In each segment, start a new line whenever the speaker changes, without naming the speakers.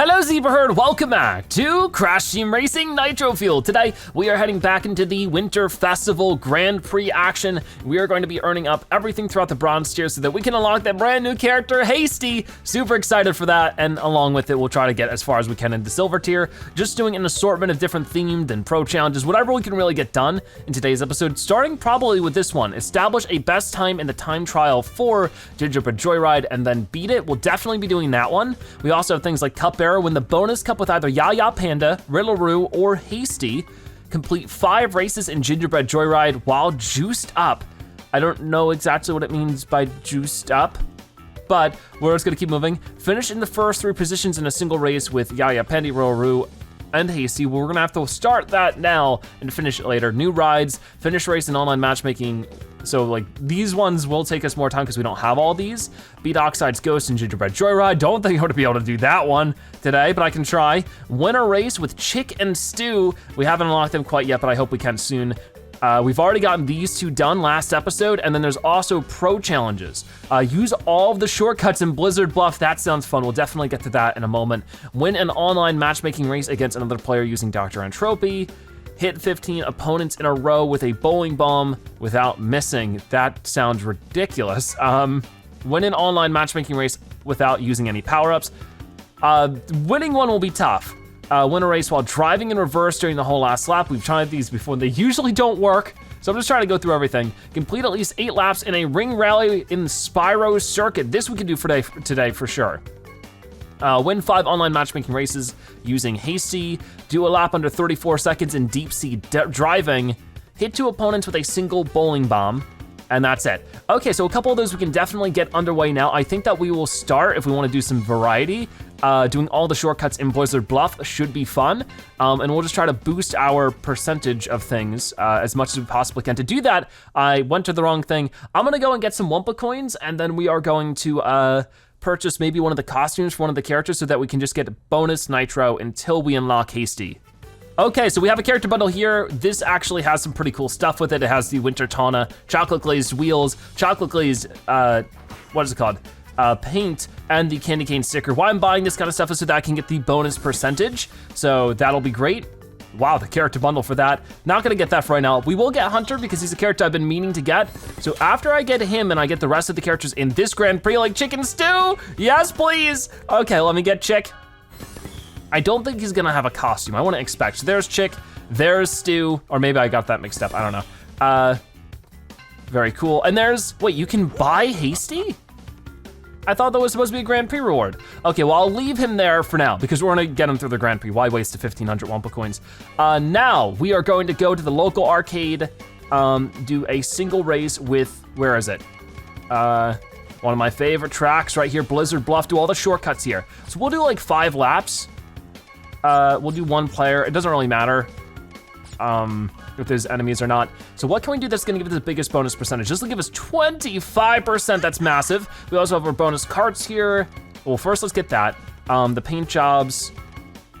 Hello Zebra Herd, welcome back to Crash Team Racing Nitro-Fueled. Today, we are heading back into the Winter Festival Grand Prix action. We are going to be earning up everything throughout the bronze tier so that we can unlock that brand new character, Hasty. Super excited for that, and along with it, we'll try to get as far as we can in the silver tier, just doing an assortment of different themed and pro challenges, whatever we can really get done in today's episode, starting probably with this one. Establish a best time in the time trial for Gingerbread Joyride and then beat it. We'll definitely be doing that one. We also have things like Cup Bearer, win the bonus cup with either Ya Panda, Riddleroo, or Hasty. Complete 5 races in Gingerbread Joyride while juiced up. I don't know exactly what it means by juiced up, but we're just gonna keep moving. Finish in the first 3 positions in a single race with Ya Panda, Riddleroo, and Hasty. We're gonna have to start that now and finish it later. New rides, finish race in online matchmaking. So like these ones will take us more time because we don't have all these. Beat Oxide's Ghost and Gingerbread Joyride. Don't think I'm gonna be able to do that one today, but I can try. Win a race with Chick and Stew. We haven't unlocked them quite yet, but I hope we can soon. We've already gotten these 2 done last episode, and then there's also pro challenges. Use all of the shortcuts in Blizzard Bluff. That sounds fun. We'll definitely get to that in a moment. Win an online matchmaking race against another player using Dr. Entropy. Hit 15 opponents in a row with a bowling bomb without missing. That sounds ridiculous. Win an online matchmaking race without using any power-ups. Winning one will be tough. Win a race while driving in reverse during the whole last lap. We've tried these before, they usually don't work. So I'm just trying to go through everything. Complete at least 8 laps in a ring rally in Spyro Circuit. This we can do for today for sure. Win 5 online matchmaking races using Hasty. Do a lap under 34 seconds in deep sea driving. Hit 2 opponents with a single bowling bomb. And that's it. Okay, so a couple of those we can definitely get underway now. I think that we will start, if we wanna do some variety, doing all the shortcuts in Blizzard Bluff should be fun. And we'll just try to boost our percentage of things as much as we possibly can. To do that, I went to the wrong thing. I'm gonna go and get some Wumpa coins, and then we are going to purchase maybe one of the costumes for one of the characters so that we can just get bonus nitro until we unlock Hasty. Okay, so we have a character bundle here. This actually has some pretty cool stuff with it. It has the Winter Tana, chocolate glazed wheels, chocolate glazed, what is it called? Paint, and the candy cane sticker. Why I'm buying this kind of stuff is so that I can get the bonus percentage. So that'll be great. Wow, the character bundle for that. Not gonna get that for right now. We will get Hunter because he's a character I've been meaning to get. So after I get him and I get the rest of the characters in this Grand Prix, like Chicken Stew, yes please. Okay, let me get Chick. I don't think he's gonna have a costume. I wanna expect. So there's Chick, there's Stew, or maybe I got that mixed up, I don't know. Very cool. And there's, wait, you can buy Hasty? I thought that was supposed to be a Grand Prix reward. Okay, well I'll leave him there for now because we're gonna get him through the Grand Prix. Why waste the 1,500 Wumpa coins? Now we are going to go to the local arcade, do a single race with, where is it? One of my favorite tracks right here, Blizzard Bluff, do all the shortcuts here. So we'll do like 5 laps. We'll do 1 player, it doesn't really matter if there's enemies or not. So what can we do that's gonna give us the biggest bonus percentage? This will give us 25%, that's massive. We also have our bonus karts here. Well, first let's get that. The paint jobs,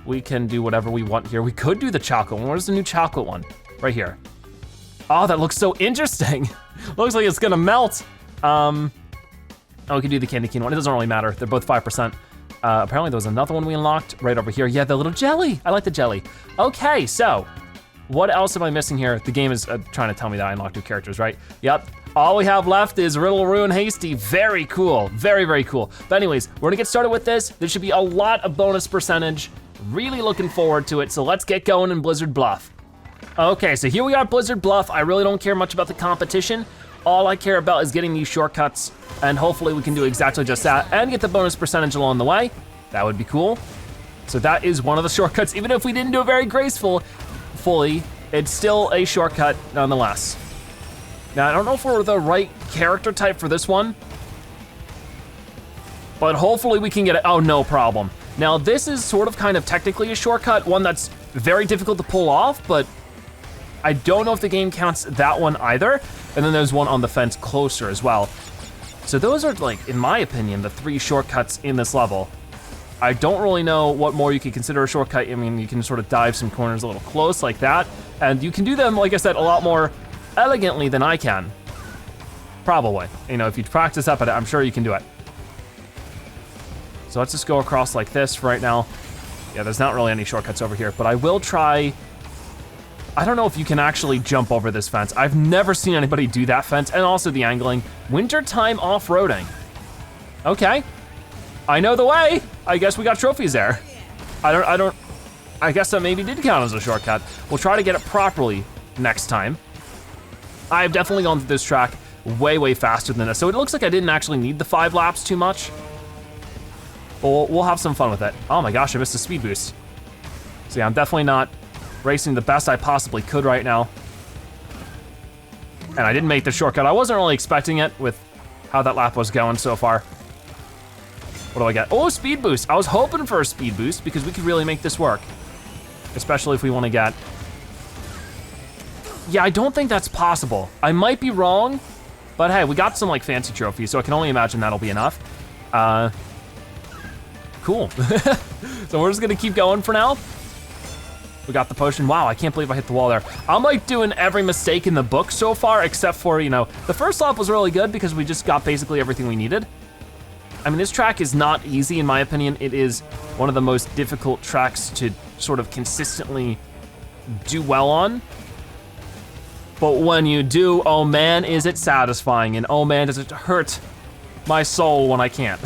we can do whatever we want here. We could do the chocolate one. Where's the new chocolate one? Right here. Oh, that looks so interesting. Looks like it's gonna melt. Oh, we can do the candy cane one. It doesn't really matter. They're both 5%. Apparently there was another one we unlocked right over here. Yeah, the little jelly. I like the jelly. Okay, so what else am I missing here? The game is trying to tell me that I unlocked 2 characters, right? Yep. All we have left is Riddleroo and Hasty. Very cool, very, very cool. But anyways, we're gonna get started with this. There should be a lot of bonus percentage. Really looking forward to it. So let's get going in Blizzard Bluff. Okay, so here we are at Blizzard Bluff. I really don't care much about the competition. All I care about is getting these shortcuts, and hopefully we can do exactly just that and get the bonus percentage along the way. That would be cool. So that is one of the shortcuts. Even if we didn't do it very fully, it's still a shortcut nonetheless. Now, I don't know if we're the right character type for this one, but hopefully we can get it. Oh, no problem. Now, this is sort of kind of technically a shortcut, one that's very difficult to pull off, but I don't know if the game counts that one either. And then there's one on the fence closer as well. So those are, like, in my opinion, the 3 shortcuts in this level. I don't really know what more you could consider a shortcut. I mean, you can sort of dive some corners a little close like that, and you can do them, like I said, a lot more elegantly than I can. Probably. You know, if you practice up at it, I'm sure you can do it. So let's just go across like this for right now. Yeah, there's not really any shortcuts over here, but I will try. I don't know if you can actually jump over this fence. I've never seen anybody do that fence, and also the angling. Wintertime off-roading. Okay, I know the way. I guess we got trophies there. I guess that maybe did count as a shortcut. We'll try to get it properly next time. I've definitely gone through this track way, way faster than this, so it looks like I didn't actually need the 5 laps too much. But we'll have some fun with it. Oh my gosh, I missed a speed boost. So yeah, I'm definitely not racing the best I possibly could right now. And I didn't make the shortcut. I wasn't really expecting it with how that lap was going so far. What do I get? Oh, speed boost. I was hoping for a speed boost because we could really make this work. Especially if we want to get. Yeah, I don't think that's possible. I might be wrong, but hey, we got some like fancy trophies, so I can only imagine that'll be enough. Cool. So we're just gonna keep going for now. We got the potion. Wow, I can't believe I hit the wall there. I'm like doing every mistake in the book so far, except for, you know, the first lap was really good because we just got basically everything we needed. I mean, this track is not easy in my opinion. It is one of the most difficult tracks to sort of consistently do well on. But when you do, oh man, is it satisfying, and oh man, does it hurt my soul when I can't.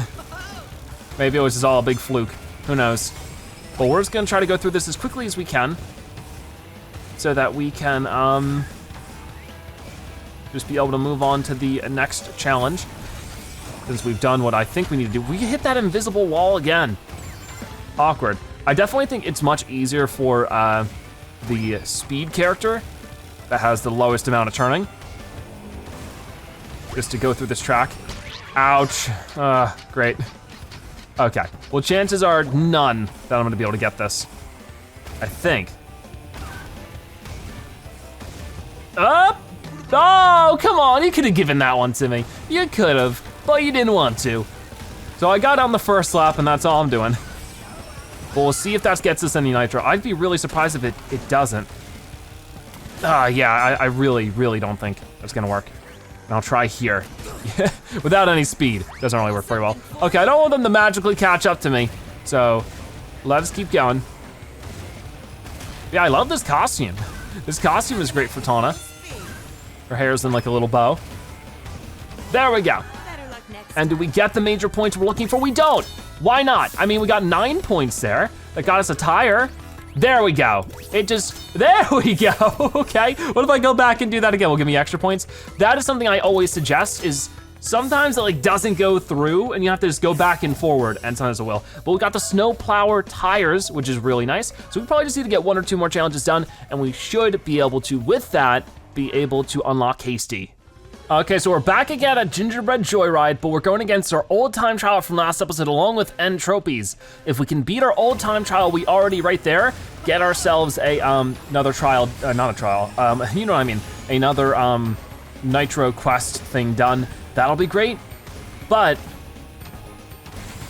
Maybe it was just all a big fluke, who knows. But we're just gonna try to go through this as quickly as we can so that we can just be able to move on to the next challenge. Since we've done what I think we need to do. We hit that invisible wall again. Awkward. I definitely think it's much easier for the speed character that has the lowest amount of turning. Just to go through this track. Ouch, great. Okay, well chances are none that I'm gonna be able to get this. I think. Up! Oh, come on, you could have given that one to me. You could have, but you didn't want to. So I got on the first lap and that's all I'm doing. But we'll see if that gets us any nitro. I'd be really surprised if it doesn't. Yeah, I really, really don't think that's gonna work. And I'll try here. Without any speed, doesn't really work very well. Okay, I don't want them to magically catch up to me. So let's keep going. Yeah, I love this costume. This costume is great for Tana. Her hair's in like a little bow. There we go. And do we get the major points we're looking for? We don't. Why not? I mean, we got 9 points there. That got us a tire. There we go. There we go, okay. What if I go back and do that again? Will give me extra points? That is something I always suggest is sometimes it like doesn't go through and you have to just go back and forward and sometimes it will. But we got the snow plower tires, which is really nice. So we probably just need to get 1 or 2 more challenges done and we should be able to, with that, be able to unlock Hasty. Okay, so we're back again at Gingerbread Joyride, but we're going against our old time trial from last episode along with end trophies. If we can beat our old time trial, we already right there get ourselves a another trial, not a trial, you know what I mean, another Nitro quest thing done. That'll be great, but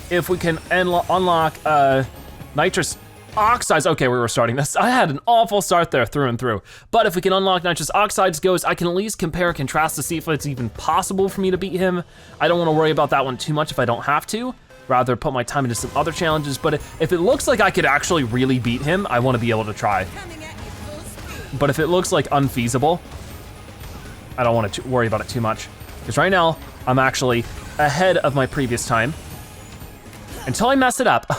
if we can unlock nitrous oxides, okay, we were starting this. I had an awful start there through and through. But if we can unlock nitrous oxides goes, I can at least compare and contrast to see if it's even possible for me to beat him. I don't wanna worry about that one too much if I don't have to. Rather put my time into some other challenges, but if it looks like I could actually really beat him, I wanna be able to try. But if it looks like unfeasible, I don't wanna worry about it too much. Because right now, I'm actually ahead of my previous time. Until I mess it up.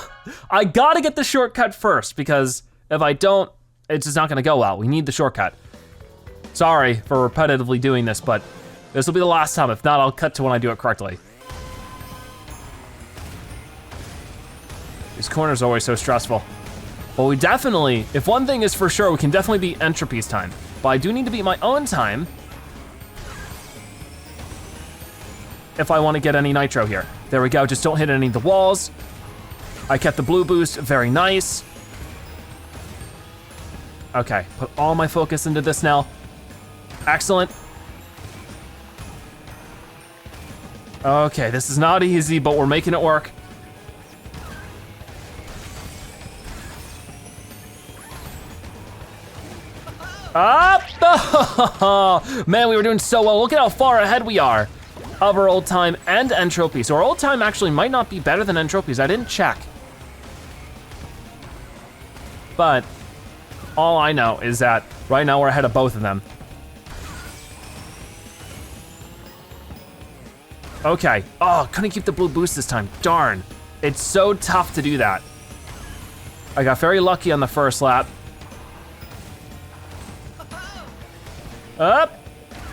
I gotta get the shortcut first because if I don't, it's just not gonna go well. We need the shortcut. Sorry for repetitively doing this, but this will be the last time. If not, I'll cut to when I do it correctly. These corners are always so stressful. But we definitely, if one thing is for sure, we can definitely beat Entropy's time. But I do need to beat my own time if I wanna get any nitro here. There we go, just don't hit any of the walls. I kept the blue boost, very nice. Okay, put all my focus into this now. Excellent. Okay, this is not easy, but we're making it work. Up! Oh, man, we were doing so well. Look at how far ahead we are of our old time and entropy. So our old time actually might not be better than entropies. I didn't check. but all I know is that right now we're ahead of both of them. Okay, oh, couldn't keep the blue boost this time, darn. It's so tough to do that. I got very lucky on the first lap. Up,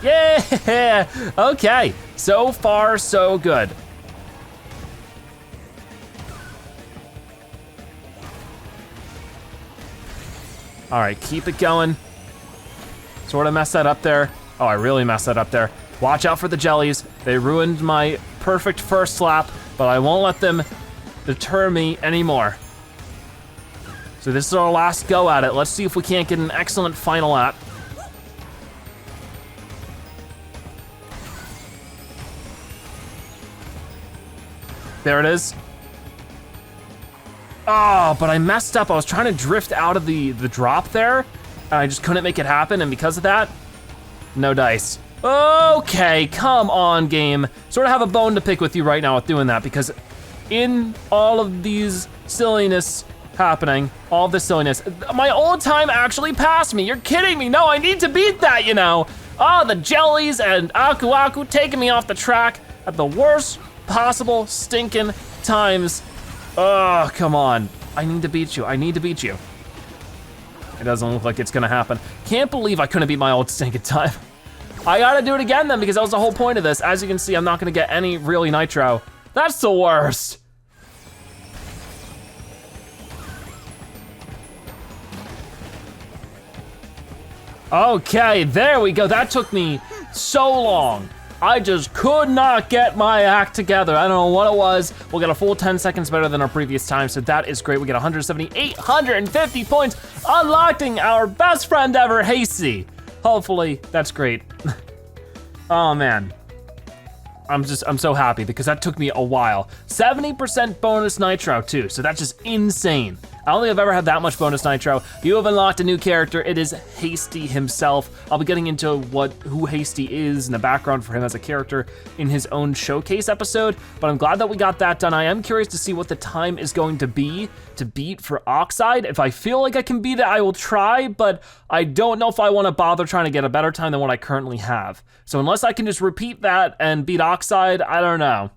yeah, okay. So far, so good. All right, keep it going. Sort of messed that up there. Oh, I really messed that up there. Watch out for the jellies. They ruined my perfect first lap, but I won't let them deter me anymore. So this is our last go at it. Let's see if we can't get an excellent final lap. There it is. Oh, but I messed up. I was trying to drift out of the drop there, and I just couldn't make it happen, and because of that, no dice. Okay, come on, game. Sort of have a bone to pick with you right now with doing that, because in all of these silliness happening, all this silliness, my old time actually passed me. You're kidding me. No, I need to beat that, you know. Oh, the jellies and Aku Aku taking me off the track at the worst possible stinking times. Oh, come on. I need to beat you. I need to beat you. It doesn't look like it's gonna happen. Can't believe I couldn't beat my old stinking time. I gotta do it again then, because that was the whole point of this. As you can see, I'm not gonna get any really nitro. That's the worst. Okay, there we go. That took me so long. I just could not get my act together. I don't know what it was. We'll get a full 10 seconds better than our previous time, so that is great. We get 170, 850 points, unlocking our best friend ever, Hasty. Hopefully, that's great. Oh man. I'm so happy because that took me a while. 70% bonus nitro too, so that's just insane. I don't think I've ever had that much bonus nitro. You have unlocked a new character. It is Hasty himself. I'll be getting into who Hasty is and the background for him as a character in his own showcase episode, but I'm glad that we got that done. I am curious to see what the time is going to be to beat for Oxide. If I feel like I can beat it, I will try, but I don't know if I wanna bother trying to get a better time than what I currently have. So unless I can just repeat that and beat Oxide, I don't know.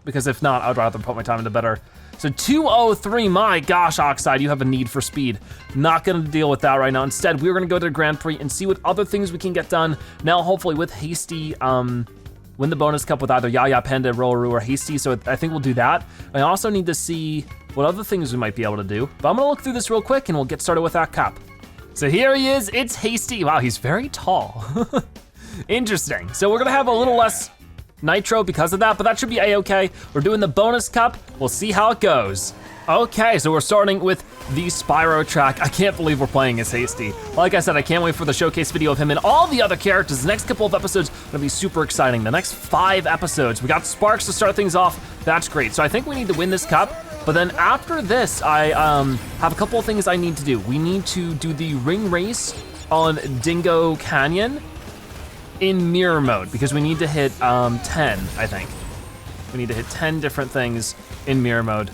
Because if not, I'd rather put my time into better. So 2:03, my gosh, Oxide, you have a need for speed. Not gonna deal with that right now. Instead, we're gonna go to the Grand Prix and see what other things we can get done. Now, hopefully with Hasty, win the bonus cup with either Yaya Panda, Rororu, or Hasty, so I think we'll do that. I also need to see what other things we might be able to do, but I'm gonna look through this real quick and we'll get started with that cup. So here he is, it's Hasty. Wow, he's very tall. Interesting, so we're gonna have a little less nitro because of that, but that should be a-okay. We're doing the bonus cup, we'll see how it goes. Okay, so we're starting with the Spyro track. I can't believe we're playing as Hasty. Like I said, I can't wait for the showcase video of him and all the other characters. The next couple of episodes are gonna be super exciting. The next 5 episodes, we got Sparks to start things off. That's great, so I think we need to win this cup, but then after this, I have a couple of things I need to do. We need to do the ring race on Dingo Canyon in mirror mode, because we need to hit 10, I think. We need to hit 10 different things in mirror mode,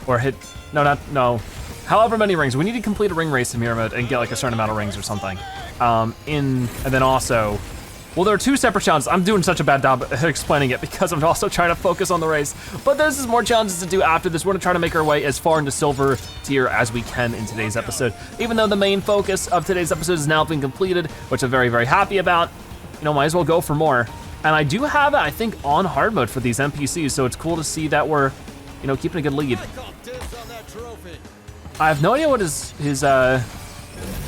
or hit, no, however many rings. We need to complete a ring race in mirror mode and get like a certain amount of rings or something. And then also, well, there are 2 separate challenges. I'm doing such a bad job explaining it because I'm also trying to focus on the race, but there's more challenges to do after this. We're gonna try to make our way as far into silver tier as we can in today's episode, even though the main focus of today's episode has now been completed, which I'm very, very happy about. You know, might as well go for more. And I do have it, I think, on hard mode for these NPCs, so it's cool to see that we're, you know, keeping a good lead. I have no idea what his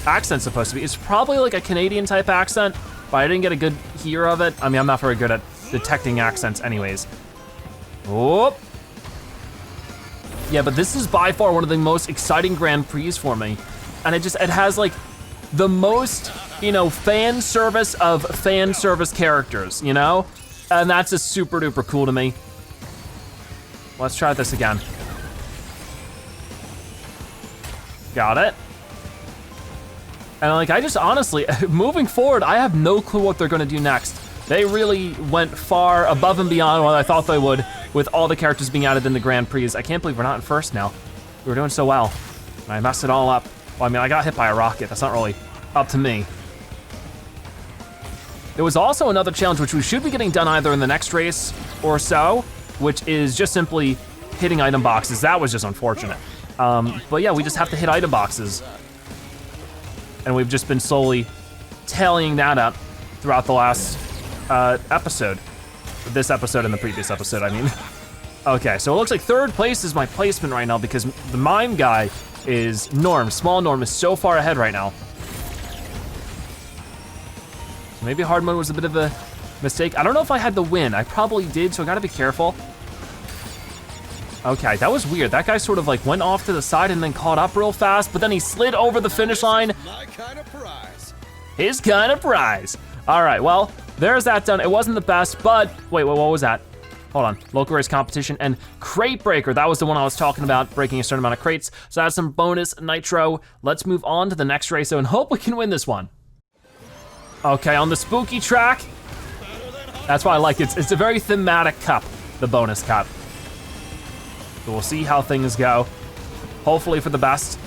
accent's supposed to be. It's probably like a Canadian type accent, but I didn't get a good hear of it. I mean, I'm not very good at detecting accents anyways. Oh. Yeah, but this is by far one of the most exciting Grand Prix for me. And it has like the most, you know, fan service of fan service characters, you know? And that's just super duper cool to me. Let's try this again. Got it. And like, I just honestly, moving forward, I have no clue what they're gonna do next. They really went far above and beyond what I thought they would with all the characters being added in the Grand Prix. I can't believe we're not in first now. We were doing so well. I messed it all up. Well, I mean, I got hit by a rocket. That's not really up to me. There was also another challenge which we should be getting done either in the next race or so, which is just simply hitting item boxes. That was just unfortunate. But yeah, we just have to hit item boxes. And we've just been slowly tallying that up throughout the last episode. This episode and the previous episode, I mean. Okay, so it looks like third place is my placement right now because the mime guy is Norm. Small Norm is so far ahead right now. So maybe hard mode was a bit of a mistake. I don't know if I had the win. I probably did, so I gotta be careful. Okay, that was weird. That guy sort of like went off to the side and then caught up real fast, but then he slid over the finish line.
My kind of prize.
His kind of prize. All right, well, there's that done. It wasn't the best, but wait, what was that? Hold on, local race competition and crate breaker. That was the one I was talking about, breaking a certain amount of crates. So that's some bonus nitro. Let's move on to the next race and hope we can win this one. Okay, on the spooky track. That's why I like it. It's a very thematic cup, the bonus cup. So we'll see how things go. Hopefully for the best.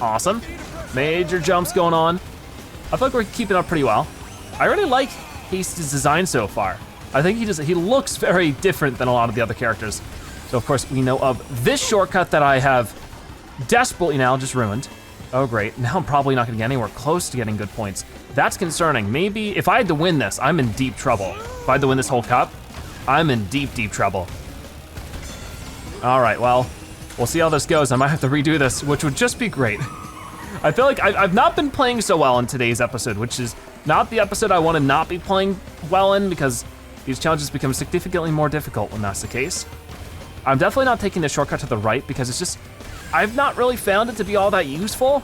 Awesome. Major jumps going on. I feel like we're keeping up pretty well. I really like Hasty's design so far. I think he looks very different than a lot of the other characters. So of course we know of this shortcut that I have desperately now just ruined. Oh great, now I'm probably not gonna get anywhere close to getting good points. That's concerning. Maybe if I had to win this, I'm in deep trouble. If I had to win this whole cup, I'm in deep, deep trouble. All right, well, we'll see how this goes. I might have to redo this, which would just be great. I feel like I've not been playing so well in today's episode, which is not the episode I wanna not be playing well in because these challenges become significantly more difficult when that's the case. I'm definitely not taking the shortcut to the right because it's just, I've not really found it to be all that useful.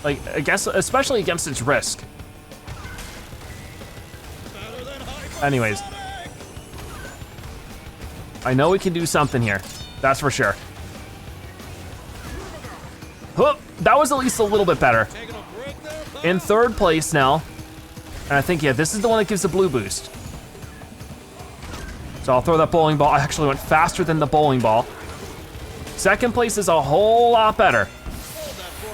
Like, I guess, especially against its risk. Anyways. I know we can do something here, that's for sure. Oh, that was at least a little bit better. In third place now. And I think, yeah, this is the one that gives the blue boost. So I'll throw that bowling ball. I actually went faster than the bowling ball. Second place is a whole lot better.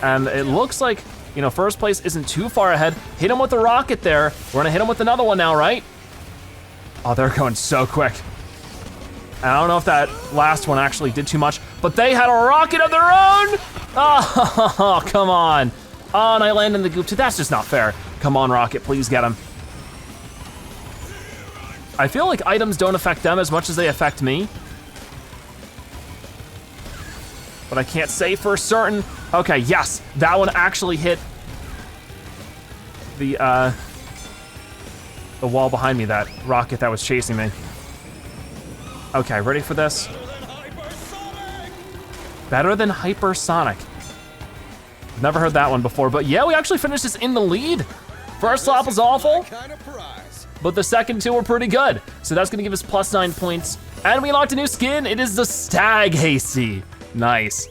And it looks like, you know, first place isn't too far ahead. Hit him with the rocket there. We're gonna hit him with another one now, right? Oh, they're going so quick. And I don't know if that last one actually did too much, but they had a rocket of their own! Oh, come on. Oh, and I landed in the goop too. That's just not fair. Come on, rocket, please get him. I feel like items don't affect them as much as they affect me. But I can't say for certain. Okay, yes, that one actually hit the wall behind me, that rocket that was chasing me. Okay, ready for this? Better than hypersonic. Never heard that one before, but yeah, we actually finished this in the lead. First lap was awful, but the second two were pretty good. So that's gonna give us +9 points. And we unlocked a new skin. It is the Stag Hasty. Nice.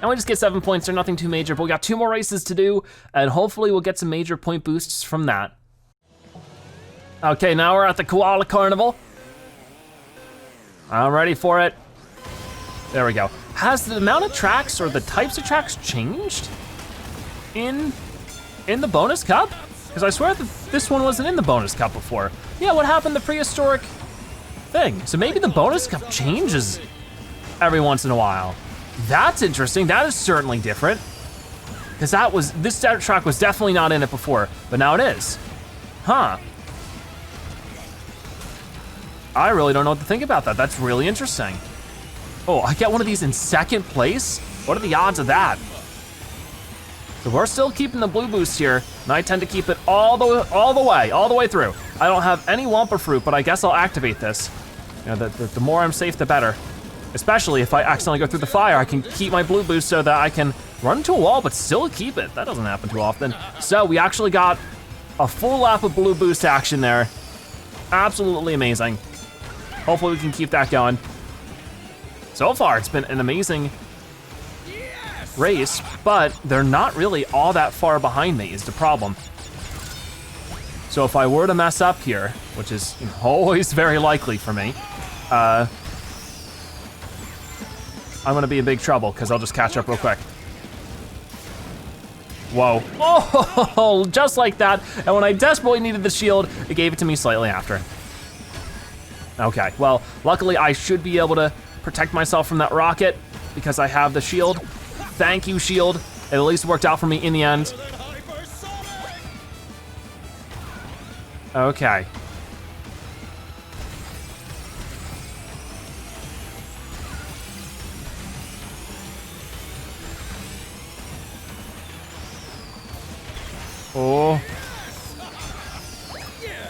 And we just get 7 points, they're nothing too major, but we got 2 more races to do, and hopefully we'll get some major point boosts from that. Okay, now we're at the Koala Carnival. I'm ready for it. There we go. Has the amount of tracks or the types of tracks changed in the bonus cup? Because I swear that this one wasn't in the bonus cup before. Yeah, what happened to the prehistoric thing? So maybe the bonus cup changes every once in a while. That's interesting, that is certainly different. Because this track was definitely not in it before, but now it is. Huh. I really don't know what to think about that. That's really interesting. Oh, I get one of these in second place? What are the odds of that? So we're still keeping the blue boost here, and I tend to keep it all the way through. I don't have any Wumpa Fruit, but I guess I'll activate this. You know, the more I'm safe, the better. Especially if I accidentally go through the fire, I can keep my blue boost so that I can run into a wall, but still keep it. That doesn't happen too often. So we actually got a full lap of blue boost action there. Absolutely amazing. Hopefully we can keep that going. So far, it's been an amazing race, but they're not really all that far behind me is the problem. So if I were to mess up here, which is always very likely for me, I'm gonna be in big trouble because I'll just catch up real quick. Whoa. Oh, just like that. And when I desperately needed the shield, it gave it to me slightly after. Okay, well, luckily I should be able to protect myself from that rocket because I have the shield. Thank you, shield. It at least worked out for me in the end. Okay. Oh.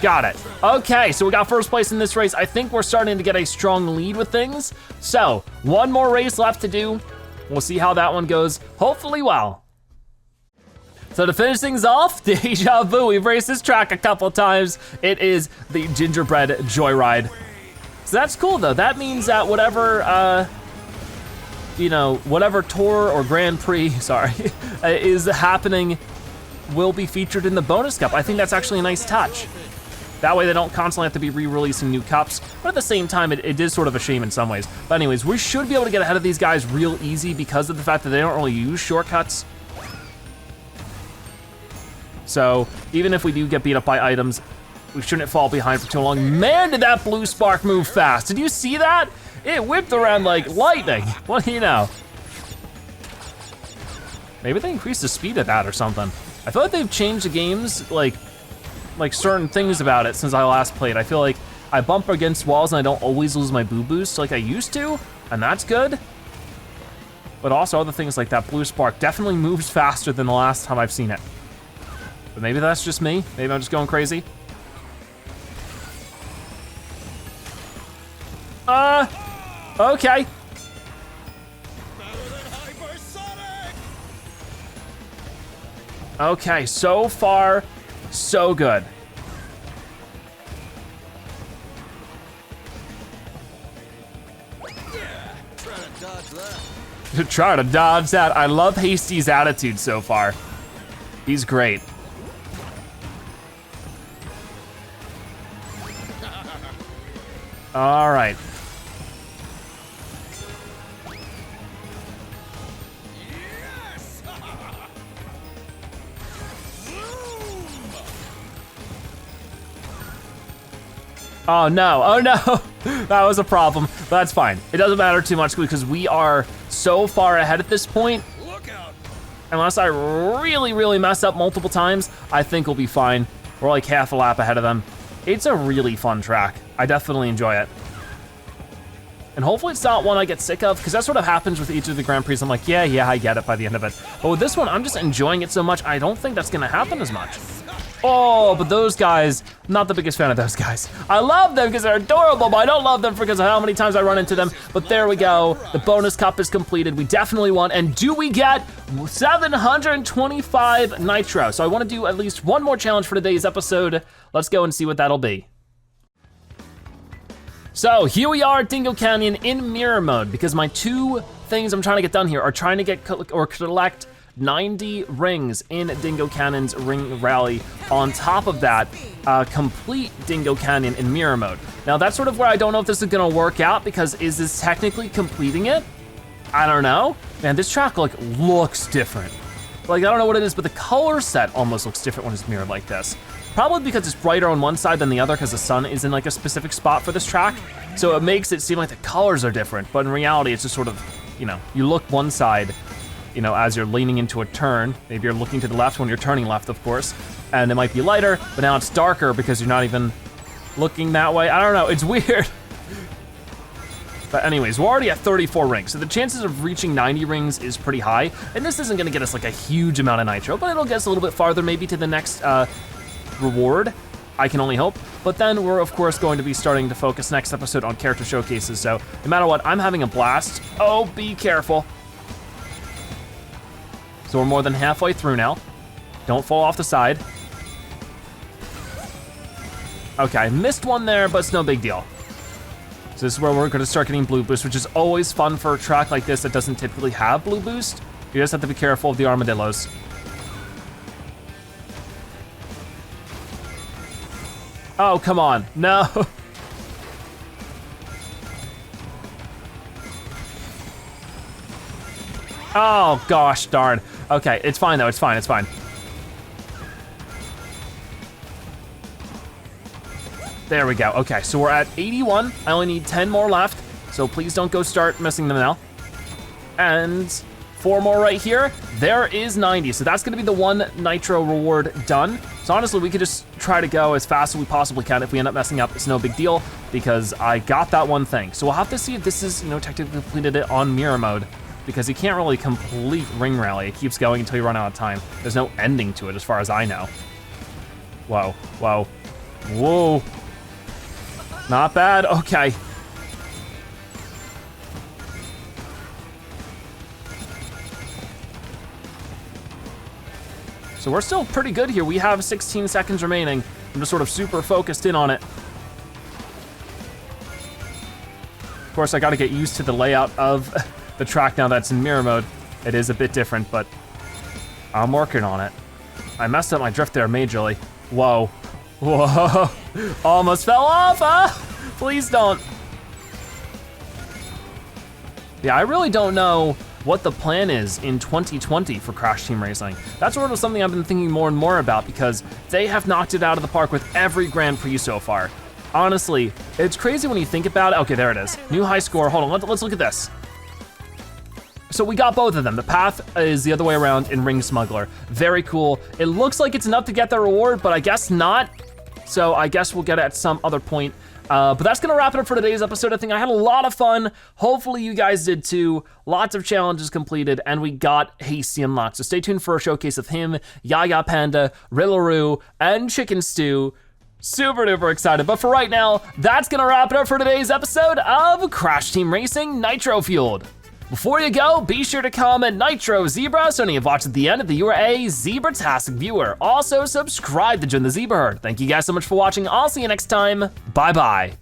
Got it. Okay, so we got first place in this race. I think we're starting to get a strong lead with things. So, one more race left to do. We'll see how that one goes. Hopefully well. So to finish things off, Decheveux. We've raced this track a couple of times. It is the Gingerbread Joyride. So that's cool though. That means that whatever, whatever tour or Grand Prix, sorry, is happening will be featured in the bonus cup. I think that's actually a nice touch. That way they don't constantly have to be re-releasing new cups, but at the same time, it is sort of a shame in some ways. But anyways, we should be able to get ahead of these guys real easy because of the fact that they don't really use shortcuts. So even if we do get beat up by items, we shouldn't fall behind for too long. Man, did that blue spark move fast. Did you see that? It whipped around like lightning. What do you know? Maybe they increased the speed of that or something. I feel like they've changed the games, like certain things about it since I last played. I feel like I bump against walls and I don't always lose my boo boost like I used to, and that's good. But also other things like that blue spark definitely moves faster than the last time I've seen it. But maybe that's just me. Maybe I'm just going crazy. Okay. Okay, so far, so good. Try to dodge that. I love Hasty's attitude so far. He's great. All right. Oh no, oh no. That was a problem, but that's fine. It doesn't matter too much because we are so far ahead at this point. Unless I really, really mess up multiple times, I think we'll be fine. We're like half a lap ahead of them. It's a really fun track. I definitely enjoy it. And hopefully it's not one I get sick of, because that's what happens with each of the Grand Prix. I'm like, yeah, I get it by the end of it. But with this one, I'm just enjoying it so much, I don't think that's gonna happen as much. Oh, but those guys, not the biggest fan of those guys. I love them because they're adorable, but I don't love them because of how many times I run into them. But there we go, the bonus cup is completed. We definitely won, and do we get 725 Nitro? So I wanna do at least one more challenge for today's episode. Let's go and see what that'll be. So here we are at Dingo Canyon in mirror mode because my two things I'm trying to get done here are trying to get or collect 90 rings in Dingo Canyon's ring rally. On top of that, complete Dingo Canyon in mirror mode. Now that's sort of where I don't know if this is gonna work out because is this technically completing it? I don't know. Man, this track looks different. Like I don't know what it is, but the color set almost looks different when it's mirrored like this. Probably because it's brighter on one side than the other because the sun is in like a specific spot for this track. So it makes it seem like the colors are different, but in reality it's just sort of, you look one side, as you're leaning into a turn. Maybe you're looking to the left when you're turning left, of course, and it might be lighter, but now it's darker because you're not even looking that way. I don't know, it's weird. But anyways, we're already at 34 rings, so the chances of reaching 90 rings is pretty high, and this isn't gonna get us like a huge amount of nitro, but it'll get us a little bit farther maybe to the next reward. I can only hope. But then we're of course going to be starting to focus next episode on character showcases, so no matter what, I'm having a blast. Oh, be careful. So we're more than halfway through now. Don't fall off the side. Okay, I missed one there, but it's no big deal. So this is where we're gonna start getting blue boost, which is always fun for a track like this that doesn't typically have blue boost. You just have to be careful of the armadillos. Oh, come on, no. Oh gosh darn. Okay, it's fine though, it's fine, it's fine. There we go, okay, so we're at 81. I only need 10 more left, so please don't go start missing them now. And 4 more right here. There is 90, so that's gonna be the 1 Nitro reward done. So honestly, we could just try to go as fast as we possibly can. If we end up messing up, it's no big deal because I got that one thing. So we'll have to see if this is, technically completed it on mirror mode because you can't really complete Ring Rally. It keeps going until you run out of time. There's no ending to it as far as I know. Whoa, whoa, whoa. Not bad, okay. So we're still pretty good here. We have 16 seconds remaining. I'm just sort of super focused in on it. Of course, I gotta get used to the layout of the track now that's in mirror mode. It is a bit different, but I'm working on it. I messed up my drift there majorly. Whoa, whoa, almost fell off, please don't. Yeah, I really don't know what the plan is in 2020 for Crash Team Racing. That's sort of something I've been thinking more and more about because they have knocked it out of the park with every Grand Prix so far. Honestly, it's crazy when you think about it. Okay, there it is. New high score, hold on, let's look at this. So we got both of them. The path is the other way around in Ring Smuggler. Very cool. It looks like it's enough to get the reward, but I guess not. So I guess we'll get it at some other point. But that's gonna wrap it up for today's episode. I think I had a lot of fun. Hopefully you guys did too. Lots of challenges completed and we got Hasty unlocked. So stay tuned for a showcase of him, Yaya Panda, Rillaroo, and Chicken Stew. Super duper excited. But for right now, that's gonna wrap it up for today's episode of Crash Team Racing Nitro-Fueled. Before you go, be sure to comment Nitro Zebra so when you've watched at the end that you are a Zebra-tastic viewer. Also subscribe to join the Zebra Herd. Thank you guys so much for watching. I'll see you next time. Bye bye.